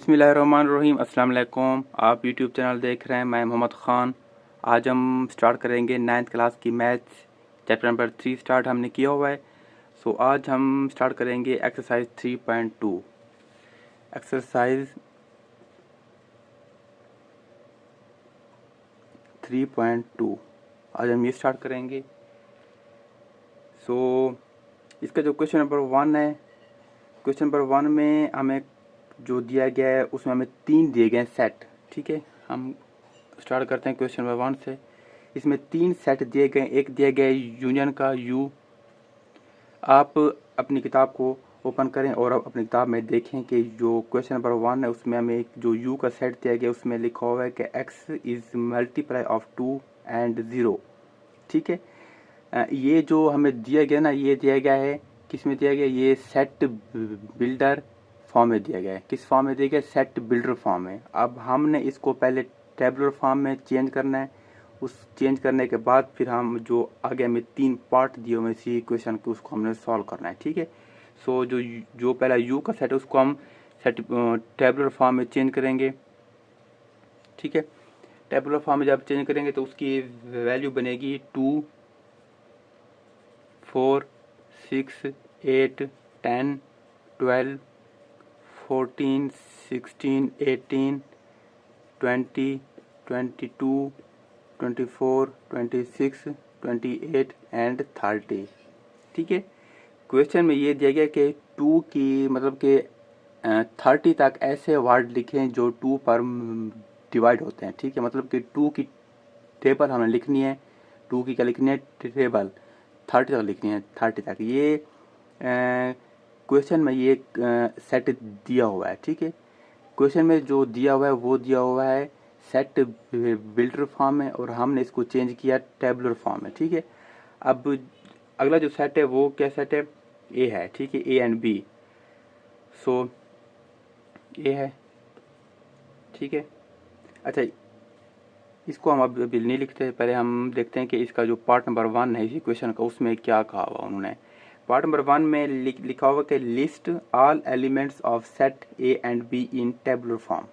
बिस्मिल्लाहिर्रहमानिर्रहीम। अस्सलाम वालेकुम। आप यूट्यूब चैनल देख रहे हैं, मैं मोहम्मद ख़ान। आज हम स्टार्ट करेंगे 9th क्लास की मैथ्स चैप्टर नंबर 3 स्टार्ट हमने किया हुआ है। सो आज हम स्टार्ट करेंगे एक्सरसाइज 3.2। एक्सरसाइज 3.2 आज हम ये स्टार्ट करेंगे। सो इसका जो क्वेश्चन नंबर 1 है, क्वेश्चन नंबर 1 में हमें जो दिया गया है उसमें हमें 3 दिए गए हैं सेट। ठीक है, हम स्टार्ट करते हैं क्वेश्चन नंबर 1 से। इसमें 3 सेट दिए गए। एक दिया गया है यूनियन का यू। आप अपनी किताब को ओपन करें और आप अपनी किताब में देखें कि जो क्वेश्चन नंबर 1 है उसमें हमें एक जो यू का सेट दिया गया उसमें लिखा हुआ है कि x is multiply of 2 and 0। ठीक है, ये जो हमें दिया गया ना, ये दिया गया है किस में दिया गया, ये सेट बिल्डर फॉर्म में दिया गया है। किस फॉर्म में दिया गया, सेट बिल्डर फॉर्म में। अब हमने इसको पहले टेबुलर फॉर्म में चेंज करना है। उस चेंज करने के बाद फिर हम जो आगे हमें 3 पार्ट दिए हुए इसी इक्वेशन के उसको हमने सॉल्व करना है। ठीक है, सो जो पहला यू का सेट है उसको हम सेट टेबुलर फॉर्म में चेंज करेंगे। ठीक है, टेबुलर फॉर्म में जब चेंज करेंगे तो उसकी वैल्यू बनेगी 2, 4, 6, 8, 10, 12, 14, 16, 18, 20, 22, 24, 26, 28 एंड 30। ठीक है, क्वेश्चन में ये दिया गया कि 2 की मतलब कि 30 तक ऐसे वर्ड लिखें जो 2 पर डिवाइड होते हैं। ठीक है, मतलब कि 2 की टेबल हमें लिखनी है। 2 की क्या लिखनी है, टेबल 30 तक लिखनी है। 30 तक ये क्वेश्चन में ये सेट दिया हुआ है। ठीक है, क्वेश्चन में जो दिया हुआ है वो दिया हुआ है सेट बिल्डर फॉर्म में और हमने इसको चेंज किया टेबुलर फॉर्म में। ठीक है, अब अगला जो सेट है वो क्या सेट है, ए है। ठीक है, ए एंड बी। सो ए है। ठीक है, अच्छा इसको हम अब अभी नहीं लिखते, पहले हम देखते हैं कि इसका जो पार्ट नंबर 1 है इसी क्वेश्चन का उसमें क्या कहा हुआ उन्होंने। पार्ट नंबर 1 में लिखा हुआ कि list all elements of set A and be in tabular form.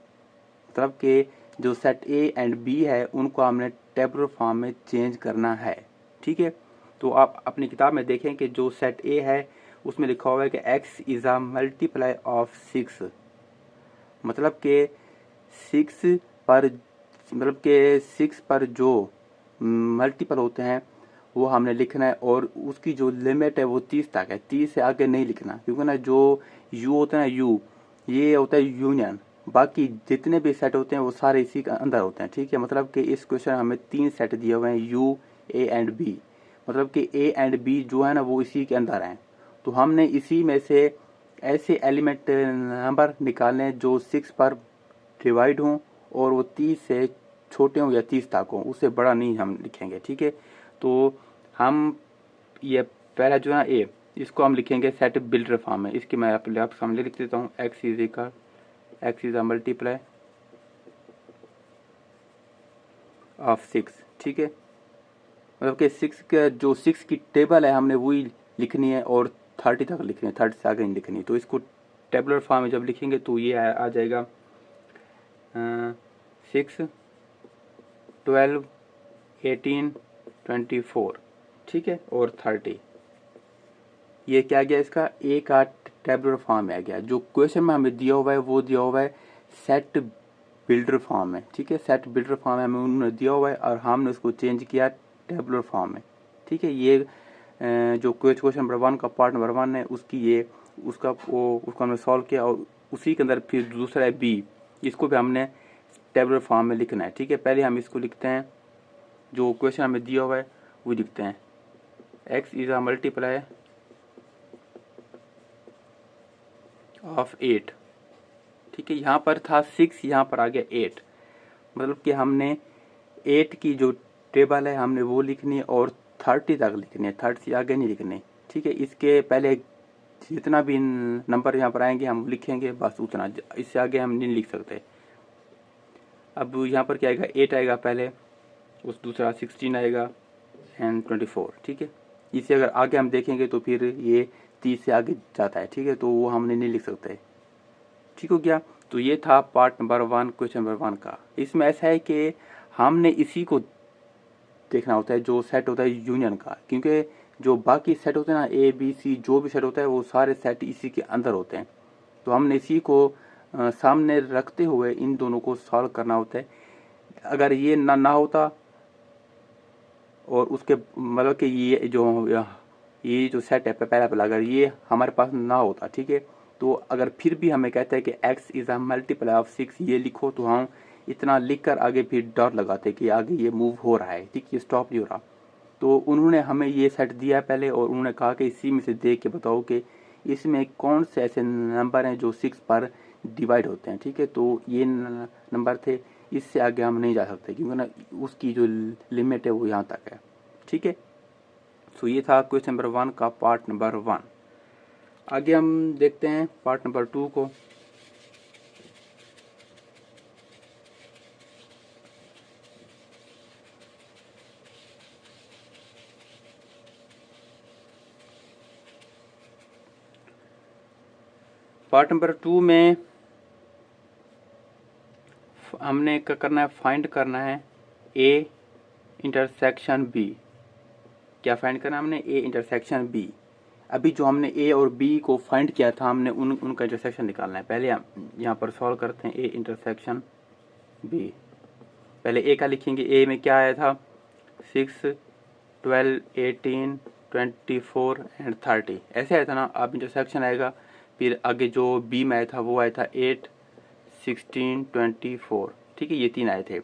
मतलब कि जो सेट ए एंड बी है उनको हमने टेबुलर फॉर्म में चेंज करना है। ठीक है, तो आप अपनी किताब में देखें कि जो सेट ए है उसमें लिखा हुआ है कि x is a multiply of 6। मतलब कि 6 पर मतलब कि 6 पर जो मल्टीपल होते हैं वो हमने लिखना है और उसकी जो लिमिट है वो 30 तक है। 30 से आगे नहीं लिखना, क्योंकि ना जो यू होता है ना, यू ये होता है यूनियन। बाकी जितने भी सेट होते हैं वो सारे इसी के अंदर होते हैं। ठीक है, मतलब कि इस क्वेश्चन हमें 3 सेट दिए हुए हैं, यू, ए एंड बी। मतलब कि ए एंड बी जो है ना वो इसी के अंदर हैं। तो हमने इसी में से ऐसे एलिमेंट नंबर निकालने जो 6 पर डिवाइड हों और वो 30 से छोटे हों या 30 तक हों, उससे बड़ा नहीं हम लिखेंगे। ठीक है, तो हम ये पहला जो है ए, इसको हम लिखेंगे सेट बिल्डर फॉर्म में। इसकी मैं आप सामने लिख देता हूँ, x is a multiply of 6। ठीक है, मतलब कि 6 का जो 6 की टेबल है हमने वही लिखनी है और 30 तक लिखनी है, 30 से आगे नहीं लिखनी। तो इसको टेबुलर फॉर्म में जब लिखेंगे तो ये आ जाएगा 6, 12, 18, 24। ठीक है, और 30। ये क्या गया, इसका ए का टेबुलर फॉर्म में आ गया। जो क्वेश्चन में हमें दिया हुआ है वो दिया हुआ है सेट बिल्डर फॉर्म में। ठीक है, सेट बिल्डर फॉर्म में हमें उन्होंने दिया हुआ है और हमने उसको चेंज किया टेबुलर फॉर्म में। ठीक है, ये जो क्वेश्चन नंबर 1 का पार्ट नंबर 1 है उसकी ये उसको हमने सॉल्व किया और उसी के अंदर फिर दूसरा है बी, इसको भी हमने टेबुलर फॉर्म में लिखना है। ठीक है, पहले हम इसको लिखते हैं, जो क्वेश्चन हमें दिया हुआ है वो लिखते हैं, x is a multiply of 8। ठीक है, यहाँ पर था 6, यहाँ पर आ गया 8। मतलब कि हमने 8 की जो टेबल है हमने वो लिखनी है और 30 तक लिखनी है, 30 से आगे नहीं लिखनी। ठीक है, इसके पहले जितना भी नंबर यहाँ पर आएंगे हम लिखेंगे, बस उतना, इससे आगे हम नहीं लिख सकते। अब यहाँ पर क्या आएगा, 8 आएगा पहले, उस दूसरा 16 आएगा एंड 24। ठीक है, इससे अगर आगे हम देखेंगे तो फिर ये 30 से आगे जाता है। ठीक है, तो वो हमने नहीं लिख सकते। ठीक हो गया, तो ये था पार्ट नंबर 1 क्वेश्चन नंबर 1 का। इसमें ऐसा है कि हमने इसी को देखना होता है जो सेट होता है यूनियन का, क्योंकि जो बाकी सेट होते हैं ना ए बी सी जो भी सेट होता है वो सारे सेट इसी के अंदर होते हैं। तो हमने इसी को सामने रखते हुए इन दोनों को सॉल्व करना होता है। अगर ये ना होता और उसके मतलब कि ये जो सेट है पहला अगर ये हमारे पास ना होता, ठीक है, तो अगर फिर भी हमें कहता है कि x is a multiple of 6 ये लिखो, तो हम इतना लिखकर आगे फिर डॉट लगाते कि आगे ये मूव हो रहा है, ठीक, ये स्टॉप नहीं हो रहा। तो उन्होंने हमें ये सेट दिया पहले और उन्होंने कहा कि इसी में से देख के बताओ कि इसमें कौन से ऐसे नंबर हैं जो 6 पर डिवाइड होते हैं, ठीक है। तो ये नंबर थे, इससे आगे हम नहीं जा सकते क्योंकि ना उसकी जो लिमिट है वो यहाँ तक है, ठीक है। सो ये था क्वेश्चन नंबर 1 का पार्ट नंबर 1। आगे हम देखते हैं पार्ट नंबर 2 को। पार्ट नंबर 2 में हमने क्या करना है, फाइंड करना है ए इंटरसेक्शन बी। क्या फाइंड करना है हमने, ए इंटरसेक्शन बी। अभी जो हमने ए और बी को फाइंड किया था हमने उनका इंटरसेक्शन निकालना है। पहले हम यहाँ पर सॉल्व करते हैं ए इंटरसेक्शन बी। पहले ए का लिखेंगे, ए में क्या आया था 6 12 18 24 एंड 30 ऐसे आया था ना। अब इंटरसेक्शन आएगा, फिर आगे जो बी में आया था वो आया था 8 16 24, ठीक है, ये 3 आए थे।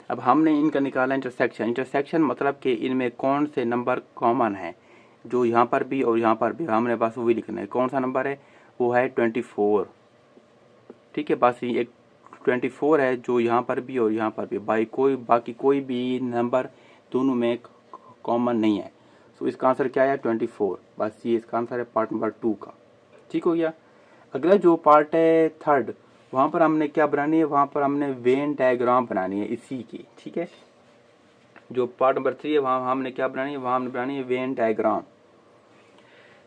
अब हमने इनका निकाला इंटरसेक्शन। इंटरसेक्शन मतलब कि इनमें कौन से नंबर कॉमन है, जो यहाँ पर भी और यहाँ पर भी हमने बस वही लिखना है। कौन सा नंबर है, वो है 24, ठीक है, बस ये एक 24 है जो यहाँ पर भी और यहाँ पर भी, बाकी कोई भी नंबर दोनों में कॉमन नहीं है। तो इसका आंसर क्या है 24, बस ये इसका आंसर है पार्ट नंबर 2 का, ठीक हो गया। अगला जो पार्ट है थर्ड, वहाँ पर हमने क्या बनानी है, वहाँ पर हमने वेन डायग्राम बनानी है इसी की, ठीक है। जो पार्ट नंबर 3 है वहाँ हमने क्या बनानी है, वहाँ हमने बनानी है वेन डायग्राम।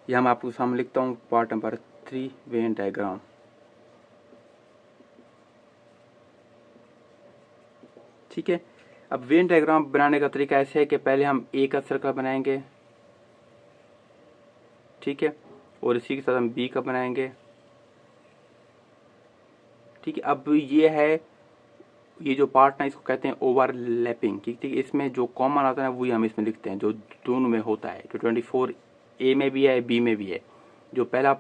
यह मैं आपको सामने लिखता हूँ, पार्ट नंबर 3 वेन डायग्राम, ठीक है। अब वेन डायग्राम बनाने का तरीका ऐसे है कि पहले हम ए का सर्कल बनाएंगे, ठीक है, और इसी के साथ हम बी का बनाएंगे, ठीक है। अब ये है, ये जो पार्ट ना इसको कहते हैं ओवरलैपिंग, ठीक है। इसमें जो कॉमन आता है वही हम इसमें लिखते हैं, जो दोनों में होता है। जो 24 ए में भी है बी में भी है। जो पहला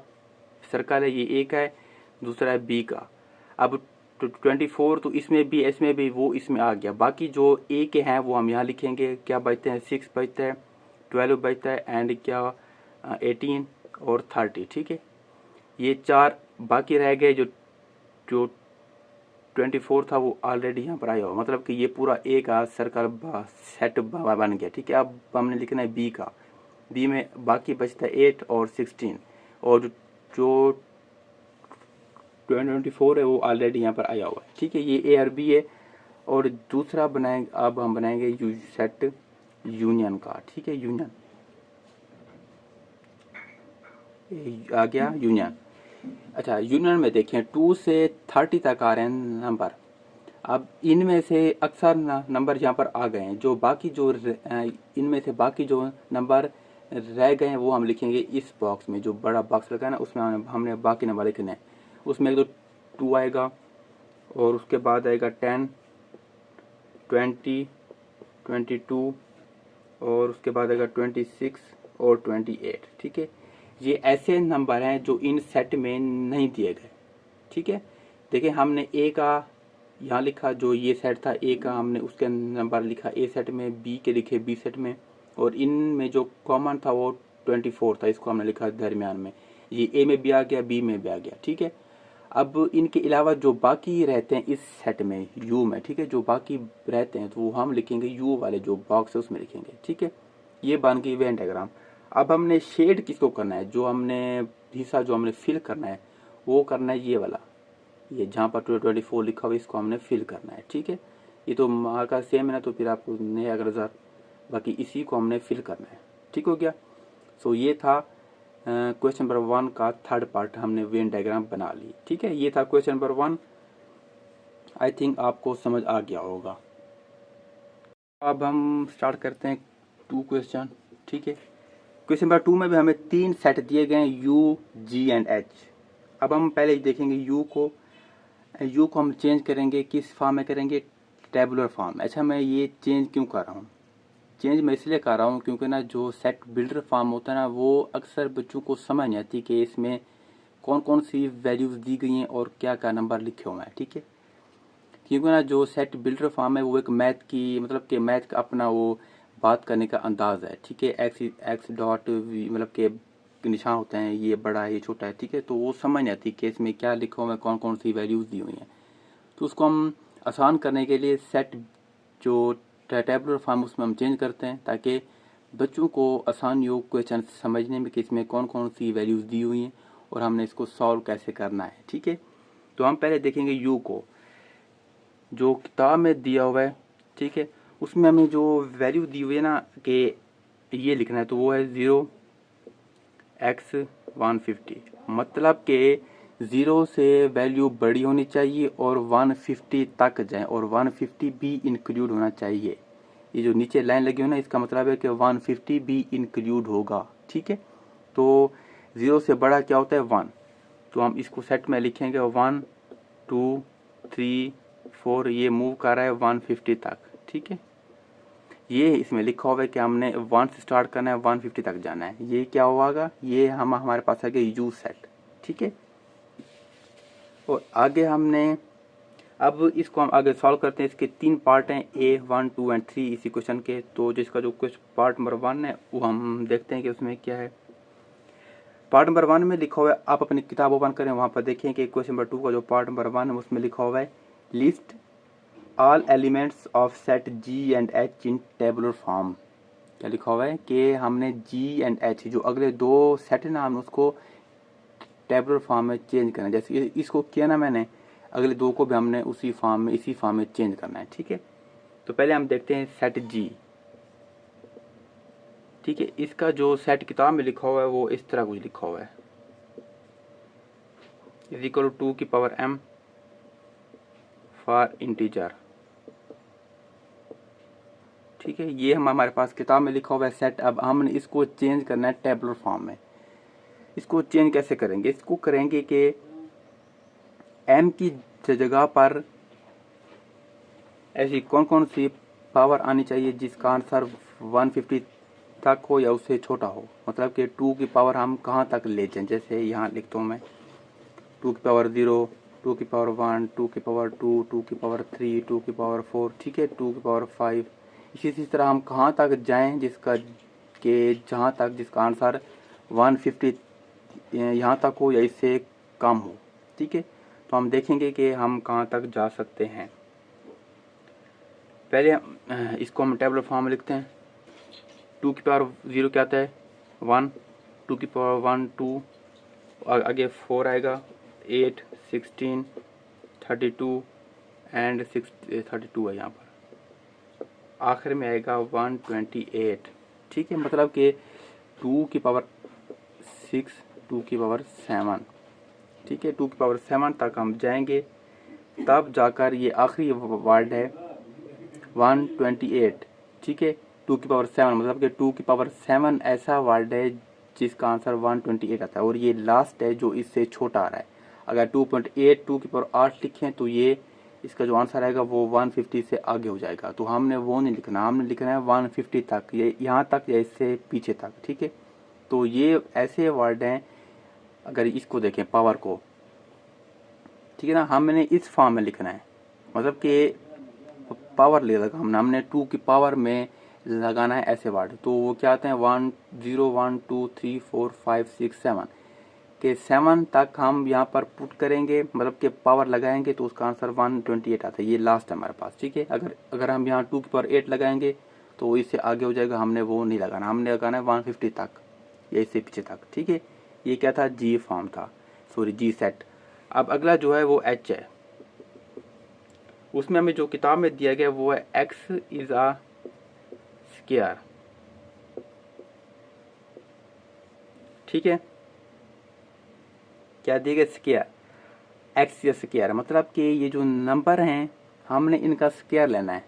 सर्कल है ये ए का है, दूसरा है बी का। अब 24 तो इसमें भी वो इसमें आ गया। बाकी जो ए के हैं वो हम यहाँ लिखेंगे, क्या बचते हैं 6 बचता है, 12 बचता है एंड क्या 18 और 30, ठीक है। ये 4 बाकी रह गए। जो 24 था वो ऑलरेडी यहाँ पर आया हुआ, मतलब कि ये पूरा ए का सर्कल सेट बन गया, ठीक है। अब हमने लिखना है बी का। बी में बाकी बचता है 8 और 16, और जो 24 है वो ऑलरेडी यहाँ पर आया हुआ है, ठीक है। ये ए और बी है। और दूसरा बनाएंगे, अब हम बनाएंगे सेट यूनियन का, ठीक है। यूनियन आ गया यूनियन। अच्छा, यूनियन में देखें 2 से 30 तक आ रहे हैं नंबर। अब इनमें से अक्सर नंबर यहाँ पर आ गए हैं। जो बाकी जो इनमें से बाकी जो नंबर रह गए हैं वो हम लिखेंगे इस बॉक्स में। जो बड़ा बॉक्स लगा है ना उसमें हमने बाकी नंबर लिखने हैं। उसमें एक तो 2 आएगा और उसके बाद आएगा 10 20 22 और उसके बाद आएगा 26 और 28, ठीक है। ये ऐसे नंबर हैं जो इन सेट में नहीं दिए गए, ठीक है। देखिए हमने ए का यहाँ लिखा, जो ये सेट था ए का, हमने उसके नंबर लिखा ए सेट में, बी के लिखे बी सेट में, और इन में जो कॉमन था वो 24 था, इसको हमने लिखा दरमियान में। ये ए में भी आ गया, बी में भी आ गया, ठीक है। अब इनके अलावा जो बाकी रहते हैं इस सेट में यू में, ठीक है, जो बाकी रहते हैं तो वो हम लिखेंगे यू वाले जो बॉक्स है उसमें लिखेंगे, ठीक है। ये बन गई वेन डायग्राम। अब हमने शेड किसको करना है, जो हमने हिस्सा जो हमने फिल करना है वो करना है ये वाला, ये जहाँ पर 24 लिखा हुआ इसको हमने फिल करना है, ठीक है। ये तो मार्कर सेम है ना, तो फिर आपको नहीं अगर नजर, बाकी इसी को हमने फिल करना है, ठीक हो गया। सो ये था क्वेश्चन नंबर 1 का थर्ड पार्ट, हमने वेन डायग्राम बना ली, ठीक है। ये था क्वेश्चन नंबर 1 आई थिंक आपको समझ आ गया होगा। अब हम स्टार्ट करते हैं 2 क्वेश्चन, ठीक है। क्वेश्चन नंबर 2 में भी हमें 3 सेट दिए गए हैं, U, G एंड H। अब हम पहले देखेंगे U को हम चेंज करेंगे, किस फॉर्म में करेंगे, टेबुलर फॉर्म। अच्छा, मैं ये चेंज क्यों कर रहा हूँ? चेंज मैं इसलिए कर रहा हूँ क्योंकि ना जो सेट बिल्डर फॉर्म होता है ना, वो अक्सर बच्चों को समझ नहीं आती कि इसमें कौन कौन सी वैल्यूज़ दी गई हैं और क्या क्या नंबर लिखे हुए हैं, ठीक है। क्योंकि ना जो सेट बिल्डर फॉर्म है वो एक मैथ की, मतलब कि मैथ का अपना वो बात करने का अंदाज है, ठीक है। एक्स डॉट मतलब के निशान होते हैं, ये बड़ा है ये छोटा है, ठीक है। तो वो समझ नहीं आती कि इसमें क्या लिखा हुआ है, कौन कौन सी वैल्यूज़ दी हुई हैं। तो उसको हम आसान करने के लिए सेट जो टेबुलर फॉर्म उसमें हम चेंज करते हैं, ताकि बच्चों को आसानी हो क्वेश्चन समझने में कि इसमें कौन कौन सी वैल्यूज़ दी हुई हैं और हमने इसको सॉल्व कैसे करना है, ठीक है। तो हम पहले देखेंगे यू को, जो किताब में दिया हुआ है, ठीक है। उसमें हमें जो वैल्यू दी हुई है ना कि ये लिखना है, तो वो है 0x150। मतलब कि 0 से वैल्यू बड़ी होनी चाहिए और 150 तक जाए, और 150 भी इंक्लूड होना चाहिए। ये जो नीचे लाइन लगी हो ना, इसका मतलब है कि 150 भी इंक्लूड होगा, ठीक है। तो 0 से बड़ा क्या होता है, 1। तो हम इसको सेट में लिखेंगे 1 2 3 4, ये मूव कर रहा है 150 तक, ठीक है। ये इसमें लिखा हुआ है कि हमने 1 से स्टार्ट करना है, 150 तक जाना है। ये क्या होगा, ये हमारे पास आ गया यू सेट, ठीक है। और आगे हमने, अब इसको हम आगे सॉल्व करते हैं। इसके 3 पार्ट हैं, A, 1, 2 एंड 3 इसी क्वेश्चन के। तो जिसका जो क्वेश्चन पार्ट नंबर 1 है वो हम देखते हैं कि उसमें क्या है। पार्ट नंबर 1 में लिखा हुआ है, आप अपनी किताब ओपन करें, वहाँ पर देखें कि क्वेश्चन नंबर 2 का जो पार्ट नंबर 1 है उसमें लिखा हुआ है list all elements of set G and H in tabular form. क्या लिखा हुआ है कि हमने G एंड H जो अगले 2 सेट है ना, हम उसको टेबुलर फॉर्म में चेंज करना है। जैसे इसको किया ना मैंने, अगले 2 को भी हमने उसी फॉर्म में, इसी फॉर्म में चेंज करना है, ठीक है। तो पहले हम देखते हैं सेट G, ठीक है। इसका जो सेट किताब में लिखा हुआ है वो इस तरह कुछ लिखा हुआ है, इज इक्वल टू 2 की पावर m फॉर इंटीजर, ठीक है। ये हमारे पास किताब में लिखा हुआ है सेट। अब हमने इसको चेंज करना है टेबुलर फॉर्म में। इसको चेंज कैसे करेंगे, इसको करेंगे कि m की जगह पर ऐसी कौन कौन सी पावर आनी चाहिए जिसका आंसर 150 तक हो या उससे छोटा हो। मतलब कि 2 की पावर हम कहाँ तक ले जाएं। जैसे यहाँ लिखता हूँ मैं 2 की पावर 0, 2 की पावर 1, 2 की पावर 2, 2 की पावर 3, 2 की पावर 4, ठीक है, 2 की पावर 5। इसी तरह हम कहाँ तक जाएं जिसका कि जहाँ तक जिसका आंसर 150 यहाँ तक हो या इससे कम हो, ठीक है। तो हम देखेंगे कि हम कहाँ तक जा सकते हैं। पहले इसको हम टेबुलर फॉर्म में लिखते हैं। 2 की पावर 0 क्या आता है 1, 2 की पावर 1 2, आगे 4 आएगा, 8 16 32 एंड 32 है यहाँ पर, आखिर में आएगा 128, ठीक है। मतलब कि 2 की पावर 6, 2 की पावर 7, ठीक है। 2 की पावर 7 तक हम जाएंगे, तब जाकर ये आखिरी वर्ड है 128, ठीक है। 2 की पावर 7 मतलब कि 2 की पावर 7 ऐसा वर्ड है जिसका आंसर 128 आता है, और ये लास्ट है जो इससे छोटा आ रहा है। अगर 2.8 2 की पावर 8 लिखें तो ये इसका जो आंसर आएगा वो 150 से आगे हो जाएगा। तो हमने वो नहीं लिखना, हमने लिखना है 150 तक, ये यहाँ तक या इससे पीछे तक, ठीक है। तो ये ऐसे वर्ड हैं, अगर इसको देखें पावर को, ठीक है ना, हमने इस फॉर्म में लिखना है। मतलब कि पावर ले लगा हमने 2 की पावर में लगाना है ऐसे वर्ड। तो वो क्या आते हैं 1 0 1 2 3 4 5 6 7 के 7 तक हम यहाँ पर पुट करेंगे, मतलब कि पावर लगाएंगे तो उसका आंसर 128 आता है। ये लास्ट है हमारे पास, ठीक है। अगर हम यहाँ 2 की पावर 8 लगाएंगे तो इससे आगे हो जाएगा, हमने वो नहीं लगाना, हमने लगाना है 150 तक या इससे पीछे तक, ठीक है। ये क्या था, जी फॉर्म था, सॉरी जी सेट। अब अगला जो है वो एच है। उसमें हमें जो किताब में दिया गया वो है एक्स इज अ स्क्वायर, ठीक है। क्या दिया गया, स्क्वायर। एक्स या स्क्वायर, मतलब कि ये जो नंबर हैं हमने इनका स्क्वायर लेना है,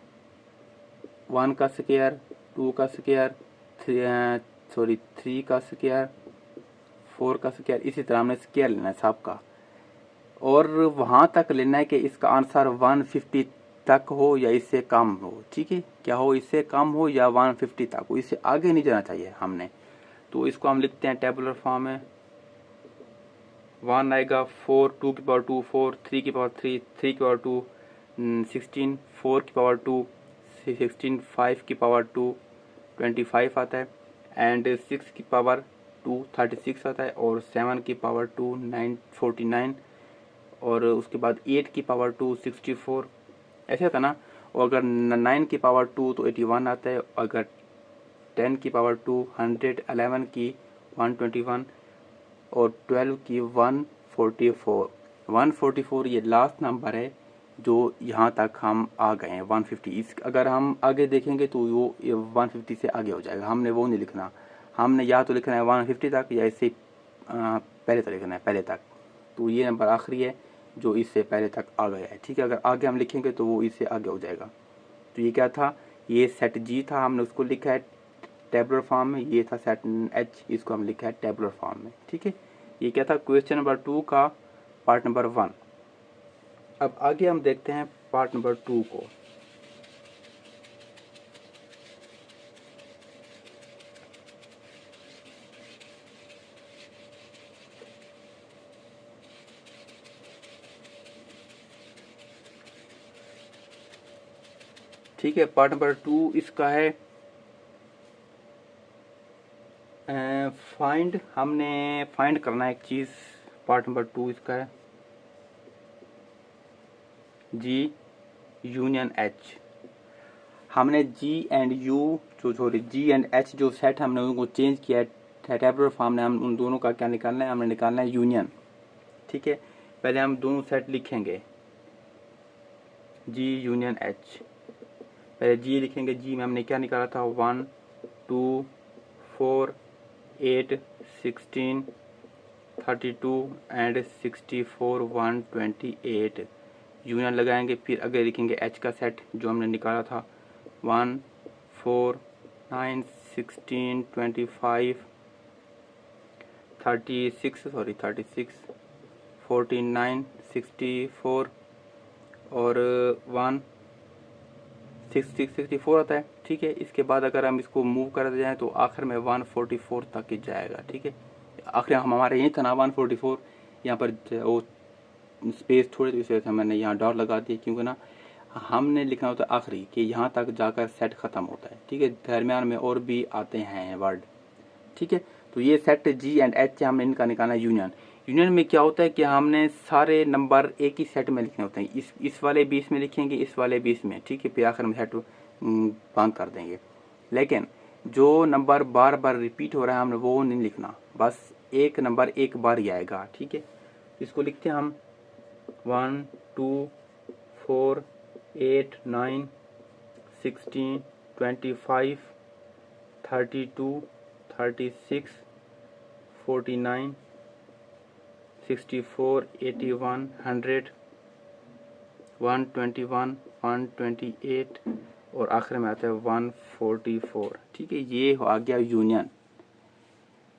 1 का स्क्वायर, 2 का स्क्वायर, 3 का स्क्वायर, 4 का स्क्वायर, इसी तरह हमने स्क्वायर लेना है सब का, और वहाँ तक लेना है कि इसका आंसर 150 तक हो या इससे कम हो। ठीक है, क्या हो, इससे कम हो या 150 तक हो, इससे आगे नहीं जाना चाहिए हमने। तो इसको हम लिखते हैं टेबुलर फॉर्म में, 1 आएगा 4, 2 की पावर 2 4, 3 की पावर 3, 3 की पावर 2 16, 4 की पावर 2 16, 5 की पावर 2 25 आता है, एंड 6 की पावर 2 36 आता है, और 7 की पावर 2 9 49, और उसके बाद 8 की पावर 2 64, ऐसे होता ना। और अगर 9 की पावर 2 तो 81 आता है, अगर 10 की पावर 2 100, 11 की 121, और 12 की 144। 144 ये लास्ट नंबर है जो यहाँ तक हम आ गए हैं 150। इस अगर हम आगे देखेंगे तो वो 150 से आगे हो जाएगा, हमने वो नहीं लिखना, हमने या तो लिखना है 150 तक या इससे पहले तक लिखना है, पहले तक। तो ये नंबर आखिरी है जो इससे पहले तक आ गया है। ठीक है, अगर आगे हम लिखेंगे तो वो इससे आगे हो जाएगा। तो ये क्या था, ये सेट जी था, हमने उसको लिखा है टेबुलर फॉर्म में, ये था सेट एच, इसको हम लिखा है टेबुलर फॉर्म में। ठीक है, ये क्या था क्वेश्चन नंबर 2 का पार्ट नंबर 1। अब आगे हम देखते हैं पार्ट नंबर 2 को। ठीक है, पार्ट नंबर 2 इसका है फाइंड, हमने फाइंड करना है एक चीज। पार्ट नंबर 2 इसका है जी यूनियन एच। हमने G and U G and H जो सेट हमने उनको चेंज किया है टेबुलर फॉर्म में, हम उन दोनों का क्या निकालना है, हमने निकालना है यूनियन। ठीक है, पहले हम दोनों सेट लिखेंगे, जी यूनियन एच। पहले जी लिखेंगे, जी में हमने क्या निकाला था, 1 2 4 8 16 32 एंड 64 128। यूनियन लगाएंगे, फिर आगे लिखेंगे एच का सेट जो हमने निकाला था, 1 4 9 16 25 36 49 64 और 1 64 आता है। ठीक है, इसके बाद अगर हम इसको मूव कर जाएं तो आखिर में 144 तक ही जाएगा। ठीक है, आखिर हमारे यही था ना 144, यहाँ पर वो स्पेस थोड़ी, तो इस वजह से मैंने यहाँ डॉट लगा दिया, क्योंकि ना हमने लिखना होता है आखिरी कि यहाँ तक जाकर सेट खत्म होता है। ठीक है, दरमियान में और भी आते हैं वर्ड। ठीक है, तो ये सेट जी एंड एच है, हमने इनका निकालना यूनियन। यूनियन में क्या होता है कि हमने सारे नंबर एक ही सेट में लिखने होते हैं, इस वाले 20 में लिखेंगे, इस वाले 20 में। ठीक है, फिर आखिर में सेट बंद कर देंगे। लेकिन जो नंबर बार बार रिपीट हो रहा है हमने वो नहीं लिखना, बस एक नंबर एक बार ही आएगा। ठीक है, इसको लिखते हैं हम 1 2 4 8 9 16 25 32 36 49 64 81 100 121 128 और आखिर में आता है 144। ठीक है, ये आ गया यूनियन।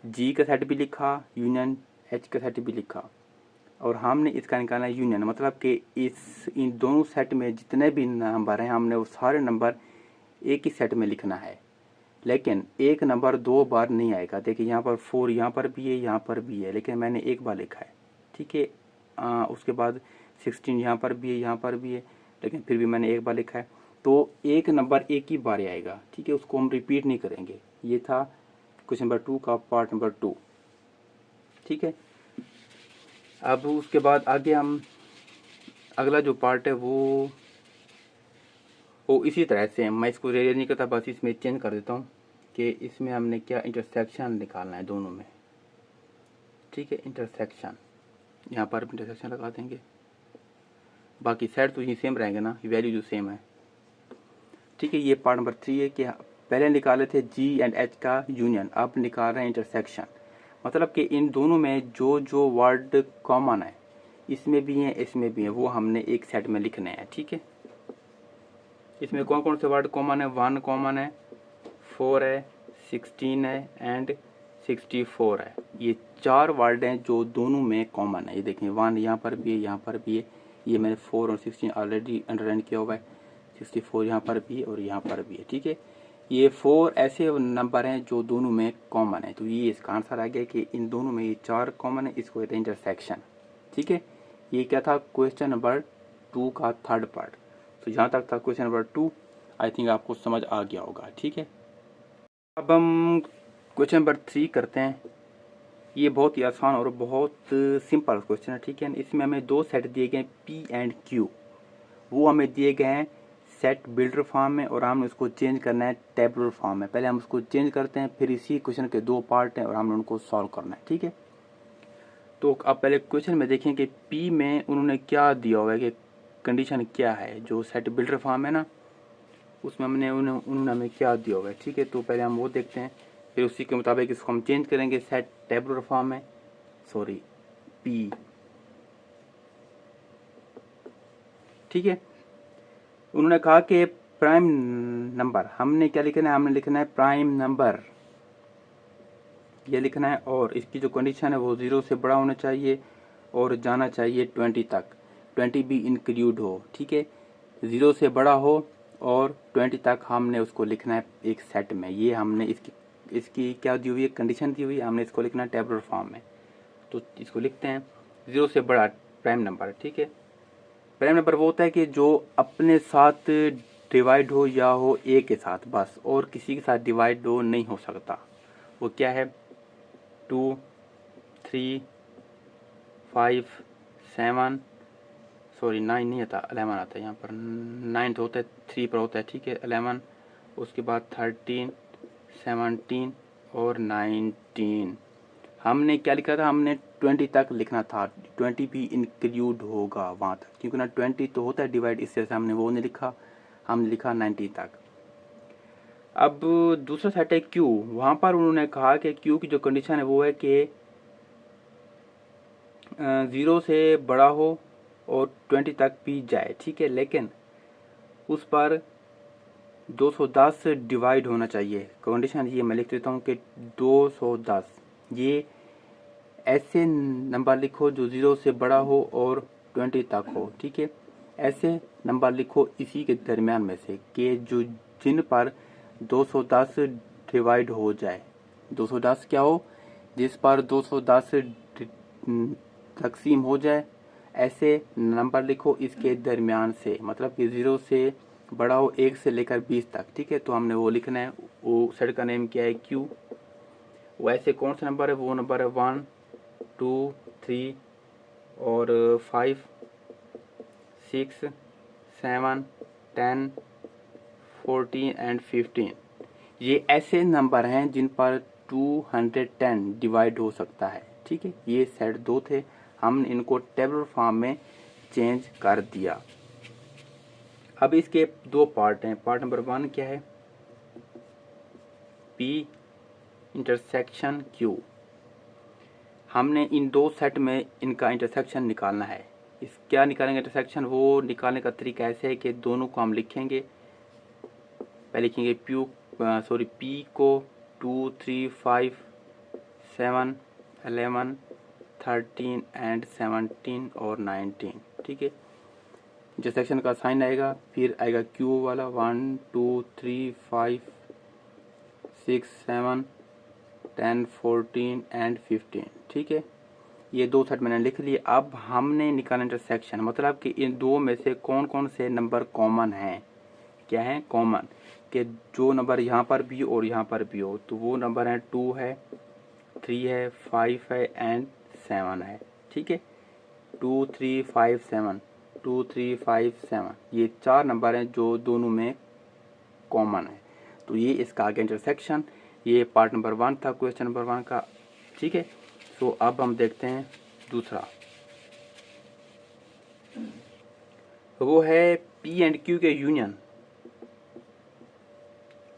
जी का सेट भी लिखा, यूनियन एच का सेट भी लिखा, और हमने इसका निकालना यूनियन, मतलब कि इन दोनों सेट में जितने भी नंबर हैं हमने वो सारे नंबर एक ही सेट में लिखना है। लेकिन एक नंबर दो बार नहीं आएगा। देखिए यहाँ पर 4 यहाँ पर भी है, यहाँ पर भी है, लेकिन मैंने एक बार लिखा है। ठीक है, उसके बाद 16 यहाँ पर भी है, यहाँ पर भी है, लेकिन फिर भी मैंने एक बार लिखा है। तो एक नंबर एक ही बार आएगा। ठीक है, उसको हम रिपीट नहीं करेंगे। ये था क्वेश्चन नंबर 2 का पार्ट नंबर 2। ठीक है, अब उसके बाद आगे हम अगला जो पार्ट है वो इसी तरह से मैं इसको रेडियो नहीं करता, बस इसमें चेंज कर देता हूँ कि इसमें हमने क्या इंटरसेक्शन निकालना है दोनों में। ठीक है, इंटरसेक्शन यहाँ पर इंटरसेक्शन लगा देंगे, बाकी सेट तो ये सेम रहेंगे ना, वैल्यू जो सेम है। ठीक है, ये पार्ट नंबर 3 है कि पहले निकाले थे जी एंड एच का यूनियन, अब निकाल रहे हैं इंटरसेक्शन। मतलब कि इन दोनों में जो जो वर्ड कॉमन है इसमें भी हैं, इसमें भी हैं, वो हमने एक सेट में लिखने हैं। ठीक है, इसमें कौन कौन से वर्ड कॉमन है? 1 कॉमन है, 4 है, 16 है एंड 64 है। ये 4 वर्ड हैं जो दोनों में कॉमन है। ये देखें 1 यहाँ पर भी है, यहाँ पर भी है। ये मैंने 4 और 16 ऑलरेडी अंडरलाइन किया हुआ है। 64 यहाँ पर भी है और यहाँ पर भी है। ठीक है, ये 4 ऐसे नंबर हैं जो दोनों में कॉमन है। तो ये इसका आंसर आ गया कि इन दोनों में ये 4 कॉमन है, इसको कहते हैं इंटरसेक्शन। ठीक है, ये क्या था? क्वेश्चन नंबर 2 का थर्ड पार्ट। तो जहाँ तक था क्वेश्चन नंबर 2, आई थिंक आपको समझ आ गया होगा। ठीक है, अब हम क्वेश्चन नंबर 3 करते हैं। ये बहुत ही आसान और बहुत सिंपल क्वेश्चन है। ठीक है, इसमें हमें 2 सेट दिए गए पी एंड क्यू। वो हमें दिए गए हैं सेट बिल्डर फॉर्म में और हमने उसको चेंज करना है टेबुलर फॉर्म में। पहले हम उसको चेंज करते हैं, फिर इसी क्वेश्चन के 2 पार्ट हैं और हमने उनको सॉल्व करना है। ठीक है, तो आप पहले क्वेश्चन में देखें कि पी में उन्होंने क्या दिया हुआ है, कि कंडीशन क्या है। जो सेट बिल्डर फॉर्म है ना, उसमें उन्होंने हमें क्या दिया हुआ है। ठीक है, तो पहले हम वो देखते हैं, फिर उसी के मुताबिक इसको हम चेंज करेंगे सेट टेबुलर फॉर्म में। Sorry, P. ठीक है, उन्होंने कहा कि प्राइम नंबर, हमने क्या लिखना है? हमने लिखना है प्राइम नंबर, ये लिखना है। और इसकी जो कंडीशन है वो 0 से बड़ा होना चाहिए और जाना चाहिए 20 तक। 20 भी इंक्लूड हो। ठीक है, 0 से बड़ा हो और 20 तक हमने उसको लिखना है एक सेट में। ये हमने इसकी क्या दी हुई है? कंडीशन दी हुई है। हमने इसको लिखना है टेबुलर फॉर्म में। तो इसको लिखते हैं 0 से बड़ा प्राइम नंबर। ठीक है, प्राइम नंबर वो होता है कि जो अपने साथ डिवाइड हो या हो ए के साथ बस, और किसी के साथ डिवाइड हो नहीं हो सकता। वो क्या है? 2, 3, 5, 7, सॉरी 9 नहीं आता, 11 आता है यहाँ पर। 9 तो होता है, 3 पर होता है। ठीक है, 11, उसके बाद 13, 17 और 19। हमने क्या लिखा था? हमने 20 तक लिखना था। 20 भी इंक्लूड होगा वहाँ तक, क्योंकि ना 20 तो होता है डिवाइड, इस तरह से हमने वो नहीं लिखा, हमने लिखा 19 तक। अब दूसरा सेट है क्यू। वहाँ पर उन्होंने कहा कि क्यू की जो कंडीशन है वो है कि 0 से बड़ा हो और 20 तक भी जाए। ठीक है, लेकिन उस पर 210 से डिवाइड होना चाहिए। कंडीशन ये मैं लिख देता हूँ कि 210। ये ऐसे नंबर लिखो जो 0 से बड़ा हो और 20 तक हो। ठीक है, ऐसे नंबर लिखो इसी के दरमियान में से कि जो जिन पर 210 डिवाइड हो जाए। 210 क्या हो? जिस पर 210 तकसीम हो जाए, ऐसे नंबर लिखो इसके दरमियान से, मतलब कि 0 से बड़ा हो 1 से लेकर 20 तक। ठीक है, तो हमने वो लिखना है। वो सेट का नेम क्या है? क्यू। वो ऐसे कौन सा नंबर है? वो नंबर है 1, 2, 3 और 5, 6, 7, 10, 14 एंड 15। ये ऐसे नंबर हैं जिन पर 210 डिवाइड हो सकता है। ठीक है, ये सेट 2 थे, हमने इनको टेबुलर फॉर्म में चेंज कर दिया। अब इसके 2 पार्ट हैं। पार्ट नंबर 1 क्या है? P intersection Q। हमने इन 2 सेट में इनका इंटरसेक्शन निकालना है। इस क्या निकालेंगे इंटरसेक्शन? वो निकालने का तरीका ऐसे है कि दोनों को हम लिखेंगे। पहले लिखेंगे P को 2, 3, 5, 7, 11, 13 एंड 17 और 19। ठीक है, इंटरसेक्शन का साइन आएगा, फिर आएगा Q वाला 1, 2, 3, 5, 6, 7, 10, 14 एंड 15। ठीक है, ये 2 सेट मैंने लिख लिए। अब हमने निकाला इंटरसेक्शन, मतलब कि इन 2 में से कौन कौन से नंबर कॉमन हैं। क्या है कॉमन? कि जो नंबर यहाँ पर भी और यहाँ पर भी हो। तो वो नंबर है 2 है, 3 है, 5 है एंड 7 है। ठीक है, 2, 3, 5, 7, 2, 3, 5, 7, ये 4 नंबर हैं जो दोनों में कॉमन है। तो ये इसका आगे इंटरसेक्शन। ये पार्ट नंबर 1 था क्वेश्चन नंबर 1 का। ठीक है, तो अब हम देखते हैं दूसरा। वो है P एंड Q के यूनियन।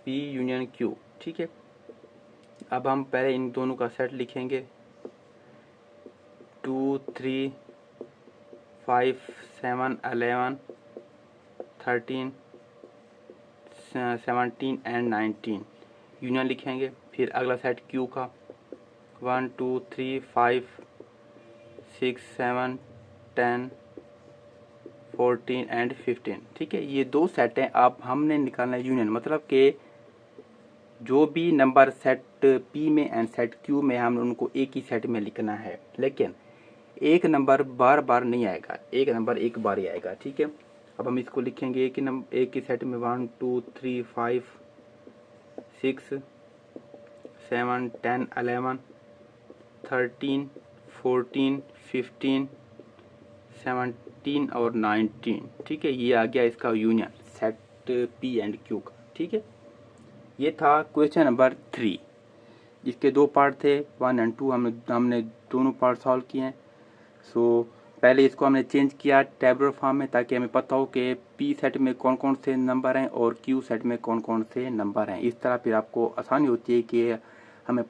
P union Q। ठीक है, अब हम पहले इन दोनों का सेट लिखेंगे। 2, 3, 5 7 11 13 17 एंड 19 यूनियन लिखेंगे। फिर अगला सेट क्यू का 1 2 3 5 6 7 10 14 एंड 15। ठीक है, ये दो सेट हैं। अब हमने निकालना है यूनियन, मतलब कि जो भी नंबर सेट पी में एंड सेट क्यू में हमने उनको एक ही सेट में लिखना है, लेकिन एक नंबर बार बार नहीं आएगा, एक नंबर एक बार ही आएगा। ठीक है, अब हम इसको लिखेंगे एक ही सेट में 1 2 3 5 6 7 10 11 13 14 15 17 और 19। ठीक है, ये आ गया इसका union set P and Q का। ठीक है, ये था क्वेश्चन नंबर 3। इसके दो पार्ट थे, 1 एंड 2। हमने दोनों पार्ट सॉल्व किए हैं। सो पहले इसको हमने चेंज किया टेबुलर फॉर्म में, ताकि हमें पता हो कि पी सेट में कौन कौन से नंबर हैं और क्यू सेट में कौन कौन से नंबर हैं। इस तरह फिर आपको आसानी होती है कि हमें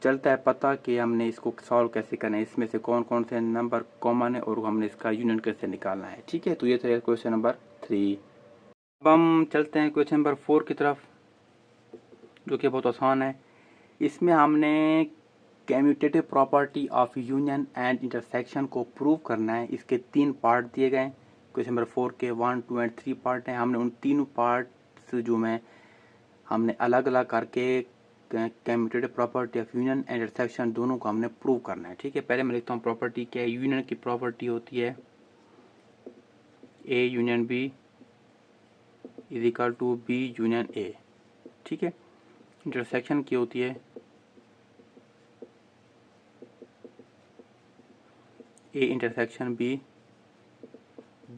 चलता है पता कि हमने इसको सॉल्व कैसे करना है, इसमें से कौन कौन से नंबर कॉमन है और हमने इसका यूनियन कैसे निकालना है। ठीक है, तो ये था क्वेश्चन नंबर 3। अब हम चलते हैं क्वेश्चन नंबर 4 की तरफ, जो कि बहुत आसान है। इसमें हमने commutative property of union and intersection को प्रूव करना है। इसके 3 पार्ट दिए गए हैं। क्वेश्चन नंबर 4 के 1 2 एंड 3 पार्ट हैं। हमने उन तीनों पार्ट्स जो में हमने अलग अलग करके commutative property of union and intersection दोनों को हमने प्रूव करना है। ठीक है, पहले मैं लिखता हूँ प्रॉपर्टी क्या है। यूनियन की प्रॉपर्टी होती है A union B is equal to B union A. ठीक है, इंटरसेक्शन की होती है A intersection B,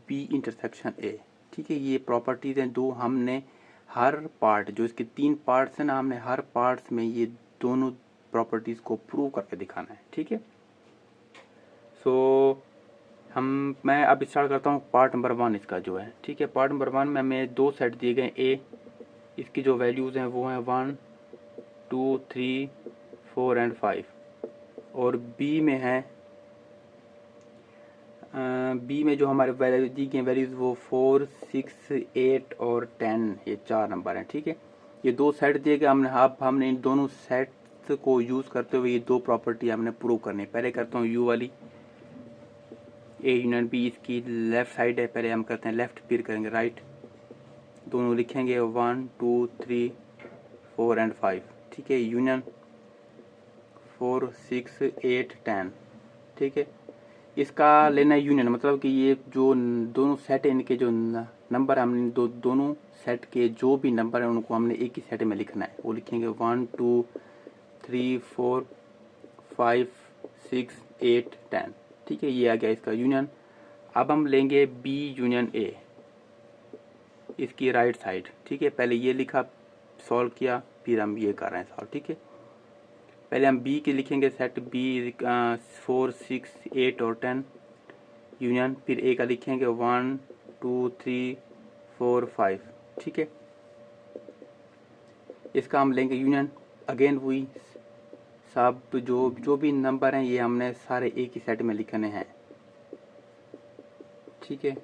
B intersection A. ठीक है, ये प्रॉपर्टीज हैं दो। हमने हर पार्ट, जो इसके 3 पार्ट्स हैं ना, हमने हर पार्ट्स में ये दोनों प्रॉपर्टीज को प्रूव करके दिखाना है। ठीक है, सो मैं अब स्टार्ट करता हूँ पार्ट नंबर 1 इसका जो है। ठीक है, पार्ट नंबर 1 में हमें 2 सेट दिए गए। ए, इसकी जो वैल्यूज हैं वो हैं 1 2 3 4 एंड 5, और बी में है बी में जो हमारे वैल्यू दी गई वैल्यूज वो 4 6 8 और 10, ये 4 नंबर हैं। ठीक है, ये 2 सेट दिए गए। हमने इन दोनों सेट्स को यूज करते हुए ये 2 प्रॉपर्टी हमने प्रूव करनी है। पहले करता हूँ यू वाली, ए यूनियन बी, इसकी लेफ्ट साइड है। पहले हम करते हैं लेफ्ट, फिर करेंगे राइट। दोनों लिखेंगे 1 2 3 4 एंड 5। ठीक है, यूनियन 4 6 8 10। ठीक है, इसका लेना है यूनियन, मतलब कि ये जो दोनों सेट है इनके जो नंबर है, हमने दोनों सेट के जो भी नंबर है उनको हमने एक ही सेट में लिखना है। वो लिखेंगे 1 2 3 4 5 6 8 10। ठीक है, ये आ गया इसका यूनियन। अब हम लेंगे बी यूनियन ए, इसकी राइट साइड। ठीक है, पहले ये लिखा, सॉल्व किया, फिर हम ये कर रहे हैं सॉल्व। ठीक है, पहले हम बी के लिखेंगे सेट बी 4 6 8 और 10 यूनियन, फिर ए का लिखेंगे 1 2 3 4 5। ठीक है, इसका हम लेंगे यूनियन। अगेन वही सब जो भी नंबर हैं ये हमने सारे एक ही सेट में लिखने हैं। ठीक है,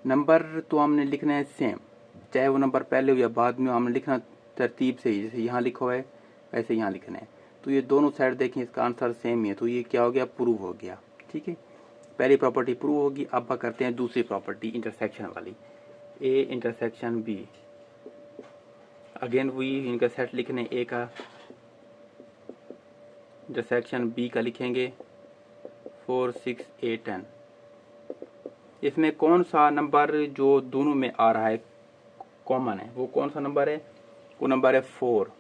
नंबर तो हमने लिखना है सेम, चाहे वो नंबर पहले हो या बाद में, हमने लिखना तरतीब से ही, जैसे यहाँ लिखा हुआ है वैसे यहाँ लिखना है। तो ये दोनों साइड देखें, इसका आंसर सेम ही है, तो ये क्या हो गया, प्रूव हो गया। ठीक है, पहली प्रॉपर्टी प्रूव होगी। अब करते हैं दूसरी प्रॉपर्टी इंटरसेक्शन वाली, ए इंटरसेक्शन बी। अगेन वही इनका सेट लिखने, ए का इंटरसेक्शन बी का लिखेंगे 4 6 8 10। इसमें कौन सा नंबर जो दोनों में आ रहा है कॉमन है, वो कौन सा नंबर है, वो नंबर है 4,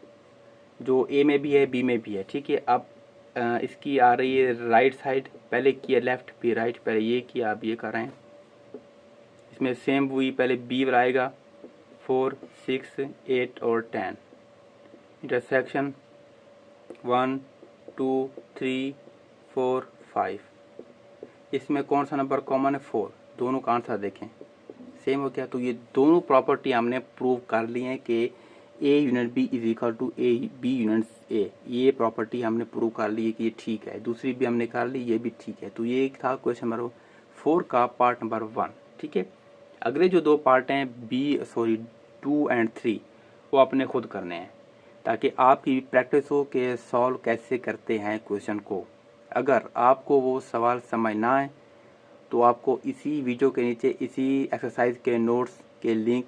जो ए में भी है बी में भी है। ठीक है, अब इसकी आ रही है राइट साइड, पहले किया लेफ्ट फिर राइट, पहले ये किया अब ये कर रहे हैं। इसमें सेम वही, पहले बी आएगा 4 6 8 और 10, इंटरसेक्शन 1 2 3 4 5। इसमें कौन सा नंबर कॉमन है, 4। दोनों का आंसर देखें सेम हो गया। तो ये दोनों प्रॉपर्टी हमने प्रूव कर ली है कि A unit B is equal to A B unit A, ये प्रॉपर्टी हमने प्रूव कर ली है कि ये ठीक है। दूसरी भी हमने निकाल ली, ये भी ठीक है। तो ये था क्वेश्चन नंबर 4 का पार्ट नंबर 1। ठीक है, अगले जो दो पार्ट हैं 2 और 3 वो आपने खुद करने हैं, ताकि आपकी प्रैक्टिस हो कि सॉल्व कैसे करते हैं क्वेश्चन को। अगर आपको वो सवाल समझ ना आए तो आपको इसी वीडियो के नीचे इसी एक्सरसाइज के नोट्स के लिंक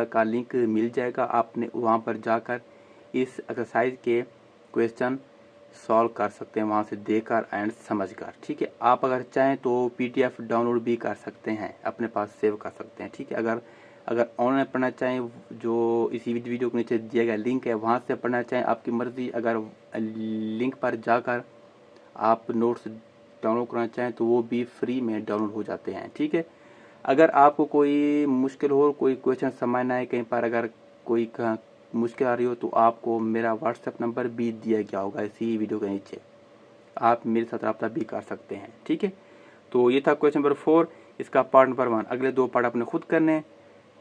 का लिंक मिल जाएगा। आपने वहाँ पर जाकर इस एक्सरसाइज के क्वेश्चन सॉल्व कर सकते हैं, वहाँ से देखकर एंड समझकर। ठीक है, आप अगर चाहें तो पीडीएफ डाउनलोड भी कर सकते हैं, अपने पास सेव कर सकते हैं। ठीक है, अगर ऑनलाइन पढ़ना चाहें, जो इसी वीडियो के नीचे दिया गया लिंक है वहाँ से पढ़ना चाहें, आपकी मर्ज़ी। अगर लिंक पर जाकर आप नोट्स डाउनलोड करना चाहें तो वो भी फ्री में डाउनलोड हो जाते हैं। ठीक है, अगर आपको कोई मुश्किल हो, कोई क्वेश्चन समझ ना आए, कहीं पर अगर कोई मुश्किल आ रही हो, तो आपको मेरा व्हाट्सएप नंबर भी दिया गया होगा इसी वीडियो के नीचे, आप मेरे साथ रब्ता भी कर सकते हैं। ठीक है, तो ये था क्वेश्चन नंबर 4, इसका पार्ट नंबर 1। अगले दो पार्ट आपने खुद करने हैं।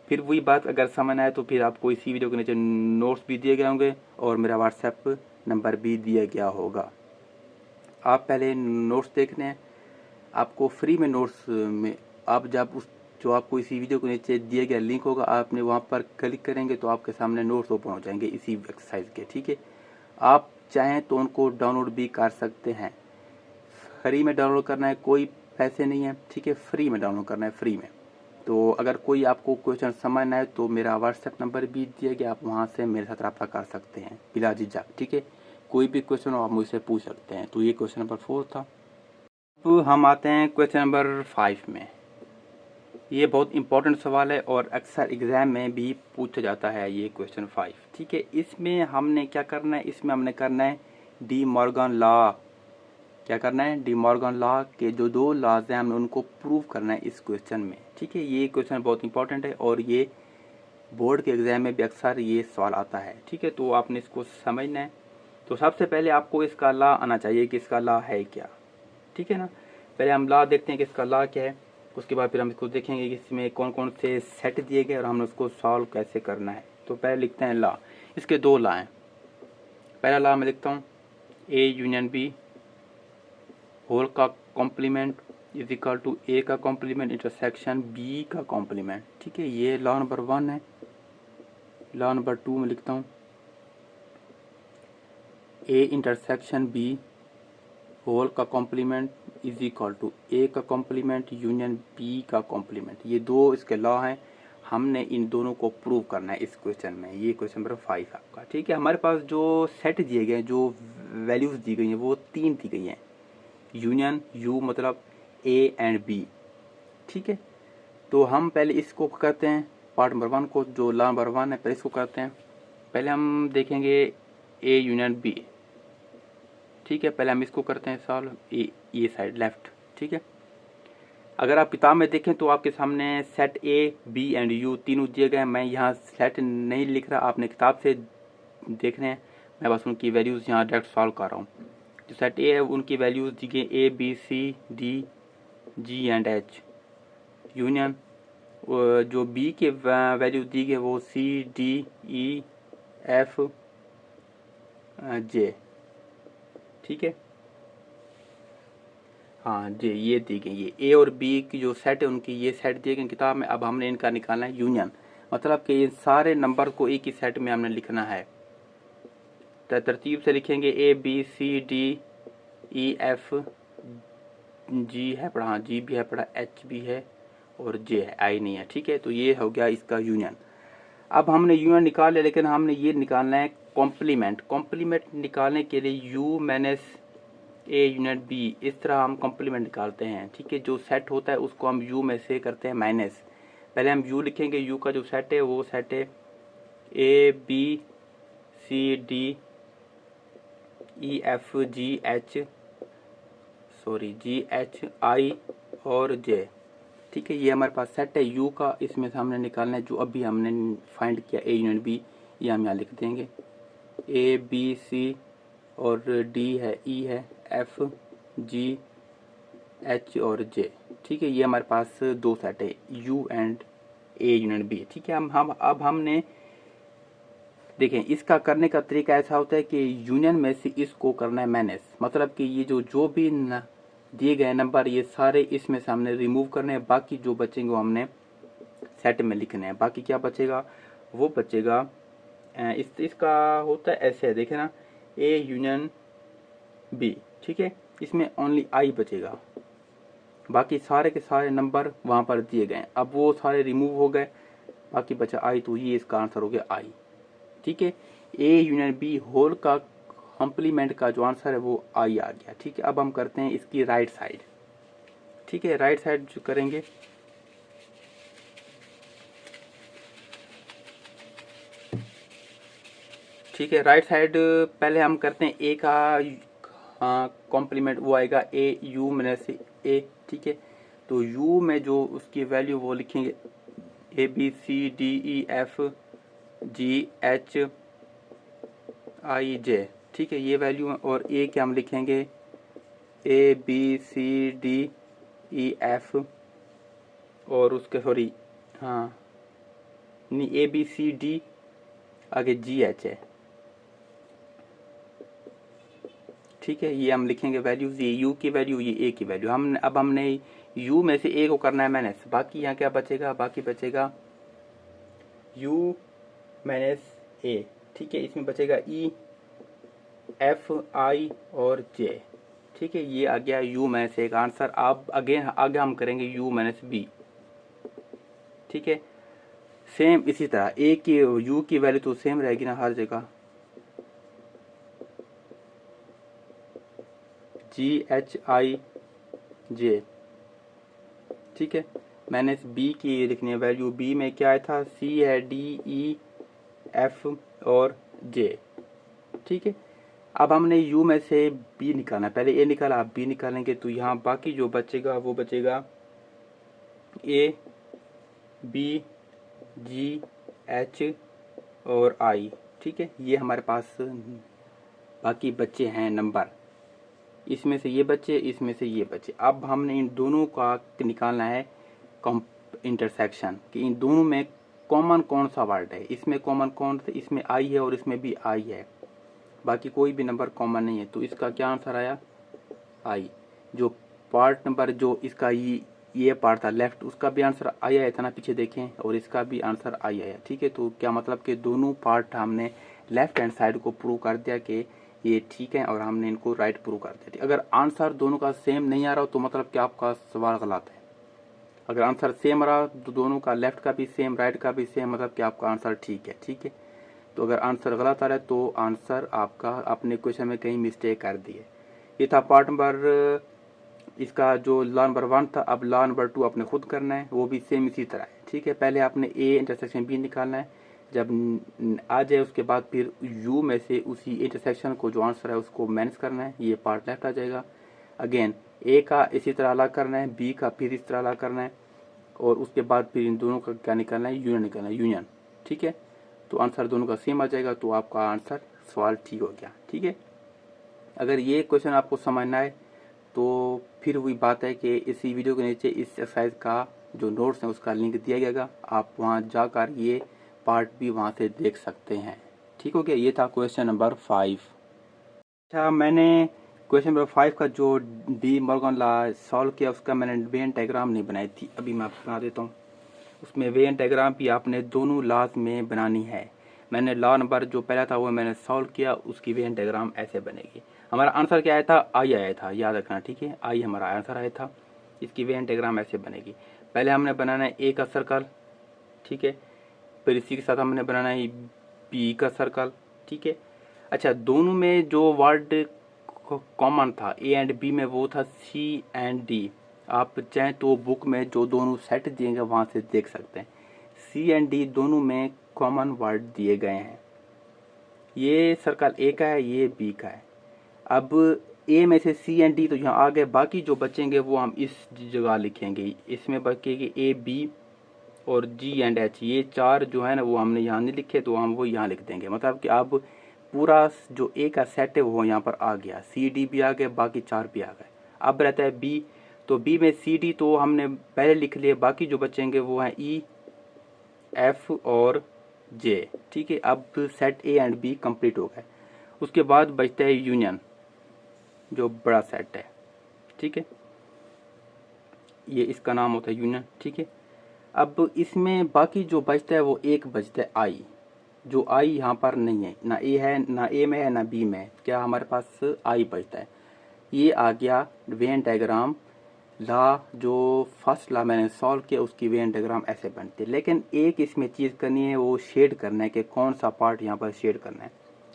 फिर वही बात, अगर समझ आए तो फिर आपको इसी वीडियो के नीचे नोट्स भी दिए गए होंगे और मेरा व्हाट्सएप नंबर भी दिया गया होगा। आप पहले नोट्स देखने हैं, आपको फ्री में नोट्स में आप जब उस जो आपको इसी वीडियो के नीचे दिए गया लिंक होगा, आपने वहाँ पर क्लिक करेंगे तो आपके सामने नोट्स ओपन हो जाएंगे इसी एक्सरसाइज के। ठीक है, आप चाहें तो उनको डाउनलोड भी कर सकते हैं। फ्री में डाउनलोड करना है, कोई पैसे नहीं है। ठीक है, फ्री में डाउनलोड करना है, फ्री में। तो अगर कोई आपको क्वेश्चन समझ ना आए तो मेरा व्हाट्सएप नंबर भी दिया गया, आप वहाँ से मेरे साथ रब्ता कर सकते हैं बिला झिझक। ठीक है, कोई भी क्वेश्चन हो आप मुझसे पूछ सकते हैं। तो ये क्वेश्चन नंबर 4 था। अब हम आते हैं क्वेश्चन नंबर 5 में। ये बहुत इंपॉर्टेंट सवाल है और अक्सर एग्जाम में भी पूछा जाता है ये क्वेश्चन 5। ठीक है, इसमें हमने क्या करना है, इसमें हमने करना है डी मॉर्गन लॉ। क्या करना है, डी मॉर्गन लॉ के जो दो लॉज हैं हमने उनको प्रूव करना है इस क्वेश्चन में। ठीक है, ये क्वेश्चन बहुत इंपॉर्टेंट है और ये बोर्ड के एग्जाम में भी अक्सर ये सवाल आता है। ठीक है, तो आपने इसको समझना है। तो सबसे पहले आपको इसका लॉ आना चाहिए कि इसका लॉ है क्या। ठीक है ना, पहले हम लॉ देखते हैं कि इसका लॉ क्या है, उसके बाद फिर हम इसको देखेंगे कि इसमें कौन कौन से सेट दिए गए और हमने उसको सॉल्व कैसे करना है। तो पहले लिखते हैं लॉ। इसके दो लॉ हैं। पहला लॉ मैं लिखता हूँ ए यूनियन बी होल का कॉम्प्लीमेंट इज इक्वल टू ए का कॉम्प्लीमेंट इंटरसेक्शन बी का कॉम्प्लीमेंट। ठीक है, ये लॉ नंबर 1 है। लॉ नंबर 2 में लिखता हूँ ए इंटरसेक्शन बी होल का कॉम्प्लीमेंट इज इक्वल टू ए का कॉम्प्लीमेंट यूनियन बी का कॉम्प्लीमेंट। ये दो इसके लॉ हैं, हमने इन दोनों को प्रूव करना है इस क्वेश्चन में। ये क्वेश्चन नंबर 5 आपका। ठीक है, हमारे पास जो सेट दिए गए हैं, जो वैल्यूज दी गई हैं, वो 3 दी गई हैं। यूनियन यू मतलब ए एंड बी। ठीक है, तो हम पहले इसको करते हैं पार्ट नंबर 1 को, जो लॉ नंबर 1 है, पहले इसको करते हैं। पहले हम देखेंगे ए यूनियन बी। ठीक है, पहले हम इसको करते हैं सॉल्व, ये साइड लेफ्ट। ठीक है, अगर आप किताब में देखें तो आपके सामने set A B and U तीनों दिए गए हैं। मैं यहाँ सेट नहीं लिख रहा, आपने किताब से देखने हैं, मैं बस उनकी वैल्यूज़ यहाँ डायरेक्ट सॉल्व कर रहा हूँ। जो सेट ए है उनकी वैल्यूज़ दी गई A B C D G and H. Union जो बी के वैल्यू दी गई वो सी डी ई एफ जे। ठीक है, हाँ जी, ये दी गई। ये ए और बी की जो सेट है उनकी ये सेट दिए गए किताब में। अब हमने इनका निकालना है यूनियन, मतलब कि इन सारे नंबर को एक ही सेट में हमने लिखना है। तो तरतीब से लिखेंगे A B C D E F G है पढ़ा, हाँ जी भी है पढ़ा, एच भी है और जे है, आई नहीं है। ठीक है, तो ये हो गया इसका यूनियन। अब हमने यूनियन निकाल लिया, लेकिन हमने ये निकालना है कॉम्प्लीमेंट। कॉम्प्लीमेंट निकालने के लिए U minus A unit B, इस तरह हम कॉम्प्लीमेंट निकालते हैं। ठीक है, जो सेट होता है उसको हम यू में से करते हैं माइनस। पहले हम यू लिखेंगे, यू का जो सेट है वो सेट है A B C D E F G H I और जे। ठीक है, ये हमारे पास सेट है यू का, इसमें से हमने निकालना है जो अभी हमने फाइंड किया ए यूनिट बी, ये हम यहाँ लिख देंगे। ए बी सी और डी है, ई है, एफ जी एच और जे। ठीक है, ये हमारे पास दो सेट है U and A unit B. ठीक है, अब हमने देखें, इसका करने का तरीका ऐसा होता है कि यूनियन में से इसको करना है माइनस, मतलब कि ये जो भी दिए गए नंबर ये सारे इसमें से हमने रिमूव करने हैं, बाकी जो बचेंगे वो हमने सेट में लिखने हैं। बाकी क्या बचेगा, वो बचेगा इसका होता है ऐसे, देखे ना, ए यूनियन बी, ठीक है, इसमें ओनली आई बचेगा, बाकी सारे के सारे नंबर वहां पर दिए गए, अब वो सारे रिमूव हो गए, बाकी बचा आई, तो ये इसका आंसर हो गया आई, ठीक है। ए यूनियन बी होल का कॉम्प्लीमेंट का जो आंसर है वो आई आ गया, ठीक है। अब हम करते हैं इसकी राइट साइड, ठीक है। राइट साइड जो करेंगे, ठीक है, राइट साइड पहले हम करते हैं ए का कॉम्प्लीमेंट, वो आएगा ए यू माइनस ए, ठीक है। तो यू में जो उसकी वैल्यू वो लिखेंगे A B C D E F G H I J, ठीक है, ये वैल्यू है। और ए के हम लिखेंगे A B C D E F, और उसके सॉरी हाँ नहीं, ए बी सी डी आगे जी एच है, ठीक है। ये हम लिखेंगे वैल्यूज, ये यू की वैल्यू, ये ए की वैल्यू। अब हमने यू में से ए को करना है माइनस, बाकी यहाँ क्या बचेगा, बाकी बचेगा यू माइनस ए, ठीक है। इसमें बचेगा ई एफ आई और जे, ठीक है। ये आ गया यू माइनस ए का आंसर। अब अगेन आगे हम करेंगे यू माइनस बी, ठीक है। सेम इसी तरह ए की यू की वैल्यू तो सेम रहेगी ना हर जगह, जी एच आई जे, ठीक है। मैंने बी की लिखनी है वैल्यू, बी में क्या आया था, सी है डी ई एफ और जे, ठीक है। अब हमने यू में से बी निकालना, पहले ए निकाला, अब बी निकालेंगे, तो यहाँ बाकी जो बचेगा वो बचेगा ए बी जी एच और आई, ठीक है। ये हमारे पास बाकी बच्चे हैं नंबर, इसमें से ये बच्चे, इसमें से ये बच्चे। अब हमने इन दोनों का निकालना है इंटरसेक्शन, कि इन दोनों में कॉमन कौन सा वर्ड है, इसमें कॉमन कौन सा, इसमें आई है और इसमें भी आई है, बाकी कोई भी नंबर कॉमन नहीं है, तो इसका क्या आंसर आया, आई। जो पार्ट नंबर जो इसका ये पार्ट था लेफ्ट, उसका भी आंसर आई आया था ना, पीछे देखें, और इसका भी आंसर आई आया, ठीक है। तो क्या मतलब कि दोनों पार्ट हमने लेफ्ट हैंड साइड को प्रूव कर दिया कि ये ठीक है, और हमने इनको राइट प्रूव कर दिया। अगर आंसर दोनों का सेम नहीं आ रहा हो तो मतलब कि आपका सवाल गलत है। अगर आंसर सेम आ रहा तो दोनों का, लेफ्ट का भी सेम राइट का भी सेम, मतलब कि आपका आंसर ठीक है, ठीक है। तो अगर आंसर गलत आ रहा है तो आंसर आपका, अपने क्वेश्चन में कहीं मिस्टेक कर दी है। ये था पार्ट नंबर इसका जो लॉ नंबर 1 था। अब लॉ नंबर 2 आपने खुद करना है, वो भी सेम इसी तरह है, ठीक है। पहले आपने ए इंटरसेक्शन बी निकालना है, जब आ जाए उसके बाद फिर यू में से उसी इंटरसेक्शन को जो आंसर है उसको माइनस करना है, ये पार्ट लेफ्ट आ जाएगा। अगेन ए का इसी तरह अलग करना है, बी का फिर इस तरह अलग करना है, और उसके बाद फिर इन दोनों का क्या निकालना है, यूनियन निकालना है, यूनियन, ठीक है। तो आंसर दोनों का सेम आ जाएगा, तो आपका आंसर सवाल ठीक हो गया, ठीक है। अगर ये क्वेश्चन आपको समझना है तो फिर वही बात है कि इसी वीडियो के नीचे इस एक्सरसाइज का जो नोट्स है उसका लिंक दिया गया, आप वहाँ जाकर ये पार्ट भी वहाँ से देख सकते हैं, ठीक हो गया। ये था क्वेश्चन नंबर 5। अच्छा, मैंने क्वेश्चन नंबर 5 का जो डी मॉर्गन लॉ सॉल्व किया उसका मैंने वेन डायग्राम नहीं बनाई थी, अभी मैं आपको बना देता हूँ। उसमें वेन डायग्राम भी आपने दोनों लॉज में बनानी है। मैंने लॉ नंबर जो पहला था वो मैंने सॉल्व किया, उसकी वेन डायग्राम ऐसे बनेगी। हमारा आंसर क्या आया था, आई आया था, याद रखना, ठीक है। आई हमारा आंसर आया था, इसकी वेन डायग्राम ऐसे बनेगी। पहले हमने बनाना है ए का सर्कल, ठीक है। फिर इसी के साथ हमने बनाना है बी का सर्कल, ठीक है। अच्छा, दोनों में जो वर्ड कॉमन था ए एंड बी में वो था सी एंड डी। आप चाहें तो बुक में जो दोनों सेट दिएंगे वहां से देख सकते हैं, सी एंड डी दोनों में कॉमन वर्ड दिए गए हैं। ये सर्कल ए का है, ये बी का है। अब ए में से सी एंड डी तो यहाँ आ गए, बाकी जो बचेंगे वो हम इस जगह लिखेंगे। इसमें बचेगी ए बी और जी एंड एच, ये चार जो है ना वो हमने यहाँ नहीं लिखे, तो हम वो यहाँ लिख देंगे। मतलब कि अब पूरा जो ए का सेट है वो यहाँ पर आ गया, सी डी भी आ गए, बाकी चार भी आ गए। अब रहता है बी, तो बी में सी डी तो हमने पहले लिख लिए, बाकी जो बचेंगे वो हैं ई एफ और जे, ठीक है। अब set A and B complete हो गए। उसके बाद बचता है यूनियन, जो बड़ा सेट है, ठीक है, ये इसका नाम होता है यूनियन, ठीक है। अब इसमें बाकी जो बचता है वो एक बचता है आई, जो आई यहाँ पर नहीं है, ना ए है, ना ए में है, ना बी में है, क्या हमारे पास आई बचता है। ये आ गया वेन डायग्राम ला, जो फर्स्ट ला मैंने सॉल्व किया उसकी वेन डायग्राम ऐसे बनती है। लेकिन एक इसमें चीज़ करनी है, वो शेड करना है कि कौन सा पार्ट यहाँ पर शेड करना है।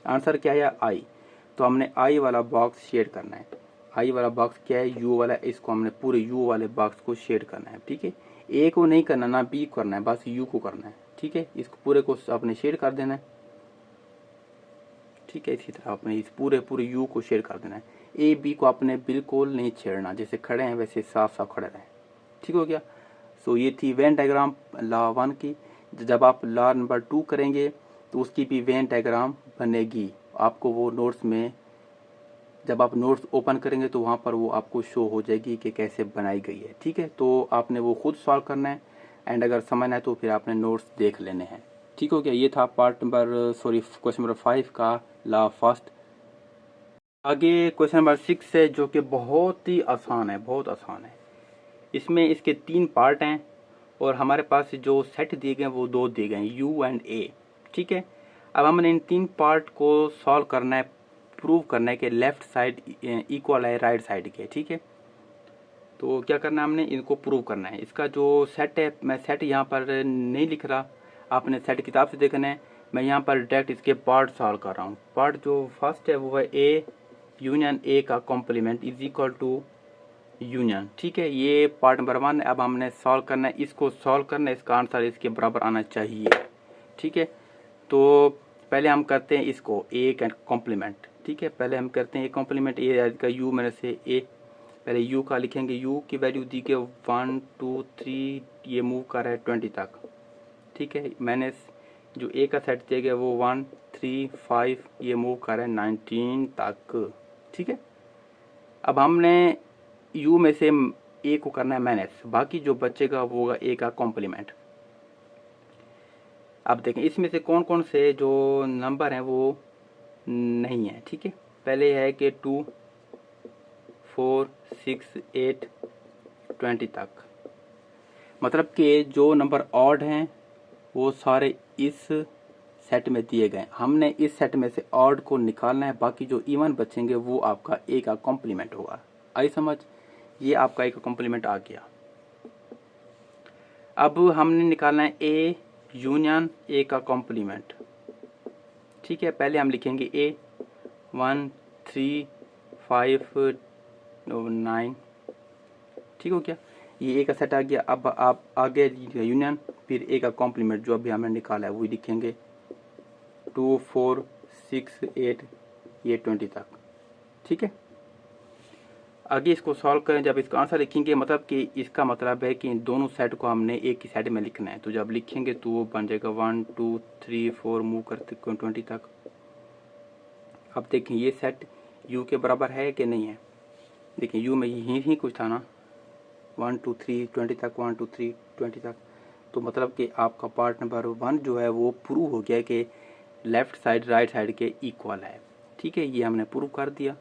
आंसर क्या है, आई। तो हमने आई वाला बॉक्स शेड करना है। आई वाला बॉक्स क्या है, यू वाला, इसको हमने पूरे यू वाले बॉक्स को शेड करना है, ठीक है। ए को नहीं करना, ना बी को करना है, बस यू को करना है, ठीक है। इसको पूरे को आपने शेड कर देना है, ठीक है। इसी तरह आपने इस पूरे यू को शेड कर देना है। ए बी को आपने बिल्कुल नहीं छेड़ना, जैसे खड़े हैं वैसे साफ साफ खड़े रहें, ठीक हो गया। सो ये थी वेन डायग्राम लॉ 1 की। जब आप लॉ नंबर 2 करेंगे तो उसकी भी वेन डायग्राम बनेगी। आपको वो नोट्स में, जब आप नोट्स ओपन करेंगे तो वहाँ पर वो आपको शो हो जाएगी कि कैसे बनाई गई है, ठीक है। तो आपने वो खुद सॉल्व करना है, एंड अगर समझना है तो फिर आपने नोट्स देख लेने हैं, ठीक हो गया। ये था पार्ट नंबर क्वेश्चन नंबर 5 का लॉ फर्स्ट। आगे क्वेश्चन नंबर 6 है, जो कि बहुत ही आसान है, बहुत आसान है। इसमें इसके 3 पार्ट हैं और हमारे पास जो सेट दिए गए वो 2 दिए गए हैं, यू एंड ए, ठीक है। अब हमने इन 3 पार्ट को सॉल्व करना है, प्रूव करना है कि लेफ्ट साइड इक्वल है राइट साइड के, ठीक है। तो क्या करना है, हमने इनको प्रूव करना है। इसका जो सेट है, मैं सेट यहाँ पर नहीं लिख रहा, आपने सेट किताब से देखना है। मैं यहाँ पर डायरेक्ट इसके पार्ट सॉल्व कर रहा हूँ। पार्ट जो फर्स्ट है वो है ए यूनियन ए का complement is equal to union, ठीक है। ये पार्ट नंबर 1। अब हमने सॉल्व करना है, इसको सॉल्व करना है, इसका आंसर इसके बराबर आना चाहिए, ठीक है। तो पहले हम करते हैं इसको ए का कॉम्प्लीमेंट, ठीक है। पहले हम करते हैं ए कॉम्प्लीमेंट, ए का यू मैंने से ए, पहले यू का लिखेंगे। यू की वैल्यू दी के 1 2 3, ये मूव कर रहा है 20 तक, ठीक है। मैंने जो ए का सेट दिया गया वो 1 3 5, ये मूव कर रहा है 19 तक, ठीक है। अब हमने यू में से ए को करना है माइनस, बाकी जो बचेगा वो होगा ए का कॉम्प्लीमेंट। अब देखें इसमें से कौन कौन से जो नंबर हैं वो नहीं है, ठीक है। पहले है कि 2 4 6 8 20 तक, मतलब कि जो नंबर ऑड हैं वो सारे इस सेट में दिए गए। हमने इस सेट में से ऑड को निकालना है, बाकी जो इवन बचेंगे वो आपका ए का कॉम्प्लीमेंट होगा। आई समझ, ये आपका ए का कॉम्प्लीमेंट आ गया। अब हमने निकालना है ए यूनियन ए का कॉम्प्लीमेंट, ठीक है। पहले हम लिखेंगे ए 1 3 5 9, ठीक हो गया। ये ए का सेट आ गया। अब आप आगे यूनियन, फिर ए का कॉम्प्लीमेंट जो अभी हमने निकाला है वही लिखेंगे 2 4 6 8, ये 20 तक, ठीक है। आगे इसको सॉल्व करें, जब इसका आंसर लिखेंगे मतलब कि इसका मतलब है कि इन दोनों सेट को हमने एक ही सेट में लिखना है। तो जब लिखेंगे तो वो बन जाएगा 1 2 3 4 मूव करते 20 तक। अब देखें ये सेट यू के बराबर है कि नहीं है। देखिए यू में ही कुछ था ना, 1 2 3 20 तक, 1 2 3 20 तक। तो मतलब कि आपका पार्ट नंबर 1 जो है वो प्रूव हो गया कि लेफ्ट साइड राइट साइड के इक्वल है, ठीक है। ये हमने प्रूव कर दिया।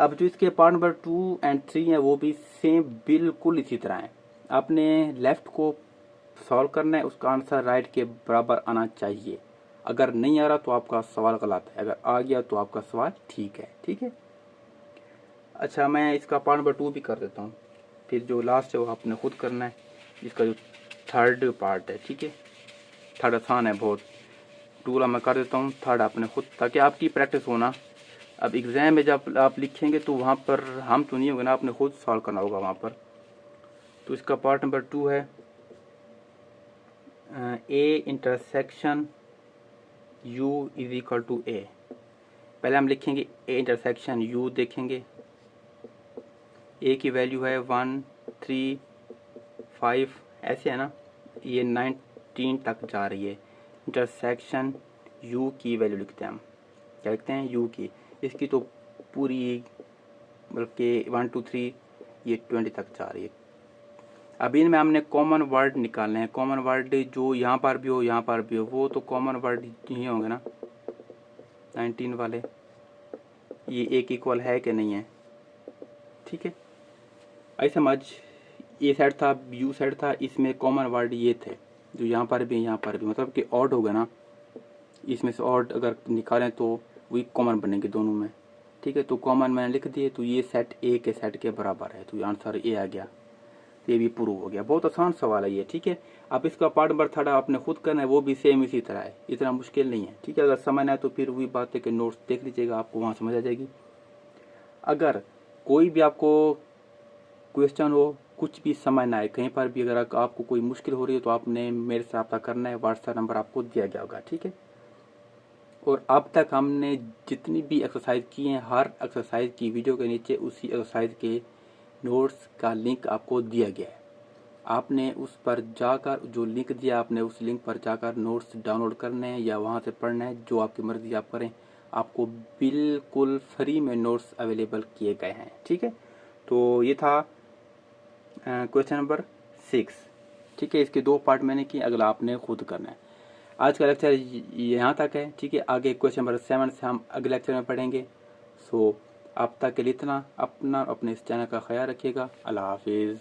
अब जो इसके पार्ट नंबर 2 एंड 3 है वो भी सेम बिल्कुल इसी तरह है। आपने लेफ्ट को सॉल्व करना है, उसका आंसर राइट के बराबर आना चाहिए। अगर नहीं आ रहा तो आपका सवाल गलत है, अगर आ गया तो आपका सवाल ठीक है, ठीक है। अच्छा, मैं इसका पार्ट नंबर 2 भी कर देता हूँ, फिर जो लास्ट है वो आपने खुद करना है। इसका जो थर्ड पार्ट है, ठीक है, थर्ड आसान है बहुत। 2 मैं कर देता हूँ, थर्ड आपने खुद, ताकि आपकी प्रैक्टिस होना। अब एग्ज़ाम में जब आप लिखेंगे तो वहाँ पर हम तो नहीं होंगे ना, आपने खुद सॉल्व करना होगा वहाँ पर। तो इसका पार्ट नंबर 2 है A intersection U is equal to A. पहले हम लिखेंगे ए इंटरसेक्शन यू, देखेंगे ए की वैल्यू है 1 3 5, ऐसे है ना, ये 19 तक जा रही है। इंटरसेक्शन यू की वैल्यू लिखते हैं हम, क्या लिखते हैं, यू की। इसकी तो पूरी बल्कि 1 2 3 ये 20 तक जा रही है। अभी इनमें हमने कॉमन वर्ड निकालने हैं। कॉमन वर्ड जो यहाँ पर भी हो यहाँ पर भी हो, वो तो कॉमन वर्ड ही होंगे ना। 19 वाले ये एक इक्वल है कि नहीं है, ठीक है। ऐसे समझ, ये सेट था, यू सेट था, इसमें कॉमन वर्ड ये थे जो यहाँ पर भी यहाँ पर भी, मतलब कि ऑड होगा ना, इसमें से ऑड अगर निकालें तो वही कॉमन बनेंगे दोनों में, ठीक है। तो कॉमन मैंने लिख दिए, तो ये सेट ए के सेट के बराबर है, तो आंसर ए आ गया। ये भी प्रूव हो गया। बहुत आसान सवाल है ये, ठीक है। अब इसका पार्ट नंबर 3 आपने खुद करना है, वो भी सेम इसी तरह है, इतना मुश्किल नहीं है, ठीक है। अगर समझ ना है तो फिर वही बात है कि नोट्स देख लीजिएगा, आपको वहाँ समझ आ जाएगी। अगर कोई भी आपको क्वेश्चन हो, कुछ भी समझ ना आए, कहीं पर भी अगर आपको कोई मुश्किल हो रही है, तो आपने मेरे से रब्ता करना है। व्हाट्सएप नंबर आपको दिया गया होगा, ठीक है। और अब तक हमने जितनी भी एक्सरसाइज की हैं, हर एक्सरसाइज की वीडियो के नीचे उसी एक्सरसाइज के नोट्स का लिंक आपको दिया गया है। आपने उस पर जाकर, जो लिंक दिया आपने उस लिंक पर जाकर नोट्स डाउनलोड करने हैं या वहाँ से पढ़ना है, जो आपकी मर्जी आप करें। आपको बिल्कुल फ्री में नोट्स अवेलेबल किए गए हैं, ठीक है। तो ये था क्वेश्चन नंबर 6, ठीक है। इसके 2 पार्ट मैंने किए, अगला आपने खुद करना है। आज का लेक्चर यहाँ तक है, ठीक है। आगे क्वेश्चन नंबर 7 से हम अगले लेक्चर में पढ़ेंगे। सो अब तक के लिए इतना। अपना अपने इस चैनल का ख्याल रखिएगा। अल्लाह हाफिज़।